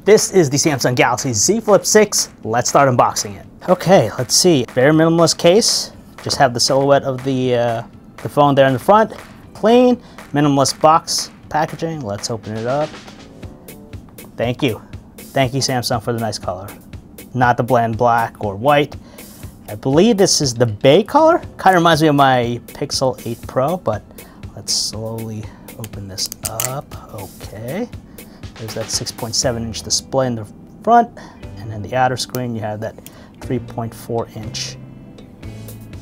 This is the Samsung Galaxy Z Flip 6. Let's start unboxing it. Okay, let's see. Very minimalist case. Just have the silhouette of the phone there in the front. Clean, minimalist box packaging. Let's open it up. Thank you. Thank you, Samsung, for the nice color. Not the bland black or white. I believe this is the bay color. Kind of reminds me of my Pixel 8 Pro, but let's slowly open this up. Okay. There's that 6.7-inch display in the front, and then the outer screen you have that 3.4-inch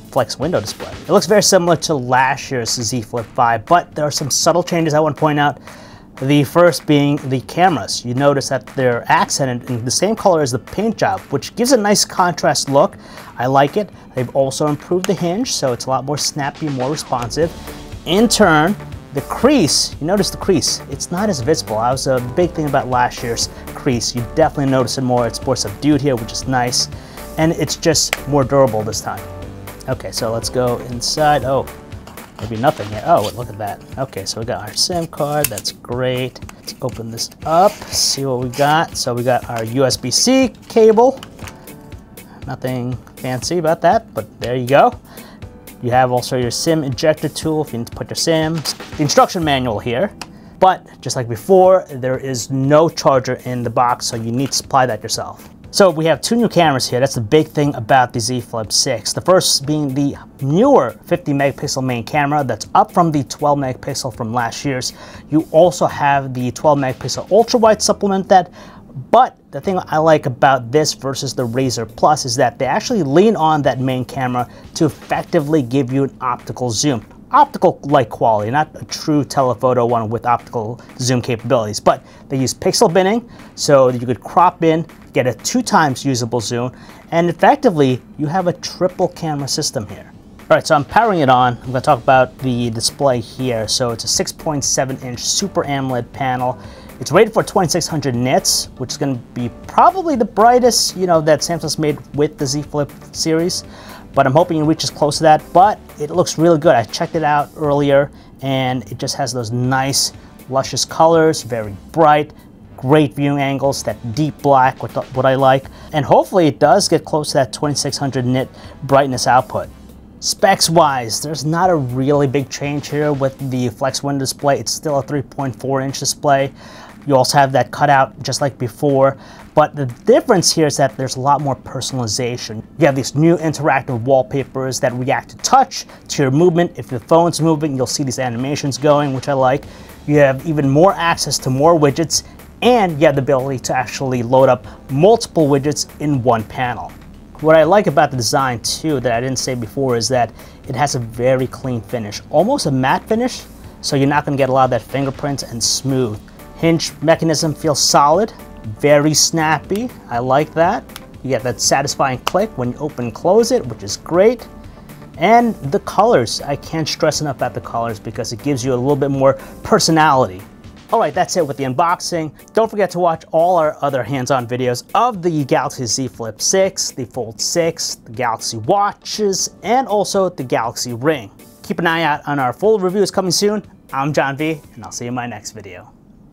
flex window display. It looks very similar to last year's Z Flip 5, but there are some subtle changes I want to point out. The first being the cameras. You notice that they're accented in the same color as the paint job, which gives a nice contrast look. I like it. They've also improved the hinge, so it's a lot more snappy, more responsive. In turn, the crease, you notice the crease, it's not as visible. That was a big thing about last year's crease. You definitely notice it more. It's more subdued here, which is nice. And it's just more durable this time. Okay, so let's go inside. Oh, maybe nothing yet. Oh, look at that. Okay, so we got our SIM card. That's great. Let's open this up, see what we got. So we got our USB-C cable. Nothing fancy about that, but there you go. You have also your SIM ejector tool if you need to put your SIMs. The instruction manual here, but just like before, there is no charger in the box, so you need to supply that yourself. So we have two new cameras here. That's the big thing about the Z Flip 6. The first being the newer 50 megapixel main camera that's up from the 12 megapixel from last year's. You also have the 12 megapixel ultra wide supplement that. But the thing I like about this versus the Razr Plus is that they actually lean on that main camera to effectively give you an optical zoom. Optical-like quality, not a true telephoto one with optical zoom capabilities, but they use pixel binning, so you could crop in, get a 2 times usable zoom, and effectively, you have a triple camera system here. All right, so I'm powering it on. I'm gonna talk about the display here. So it's a 6.7-inch Super AMOLED panel. It's rated for 2600 nits, which is going to be probably the brightest, that Samsung's made with the Z Flip series. But I'm hoping it reaches close to that. But it looks really good. I checked it out earlier, and it just has those nice, luscious colors, very bright, great viewing angles, that deep black, what I like. And hopefully it does get close to that 2600 nit brightness output. Specs-wise, there's not a really big change here with the flex window display. It's still a 3.4-inch display. You also have that cutout just like before, but the difference here is that there's a lot more personalization. You have these new interactive wallpapers that react to touch, to your movement. If the phone's moving, you'll see these animations going, which I like. You have even more access to more widgets, and you have the ability to actually load up multiple widgets in one panel. What I like about the design too that I didn't say before is that it has a very clean finish, almost a matte finish, so you're not going to get a lot of that fingerprints and smooth. Hinge mechanism feels solid, very snappy. I like that. You get that satisfying click when you open and close it, which is great. And the colors, I can't stress enough about the colors because it gives you a little bit more personality. Alright, that's it with the unboxing. Don't forget to watch all our other hands-on videos of the Galaxy Z Flip 6, the Fold 6, the Galaxy Watches, and also the Galaxy Ring. Keep an eye out on our full reviews coming soon. I'm John V, and I'll see you in my next video.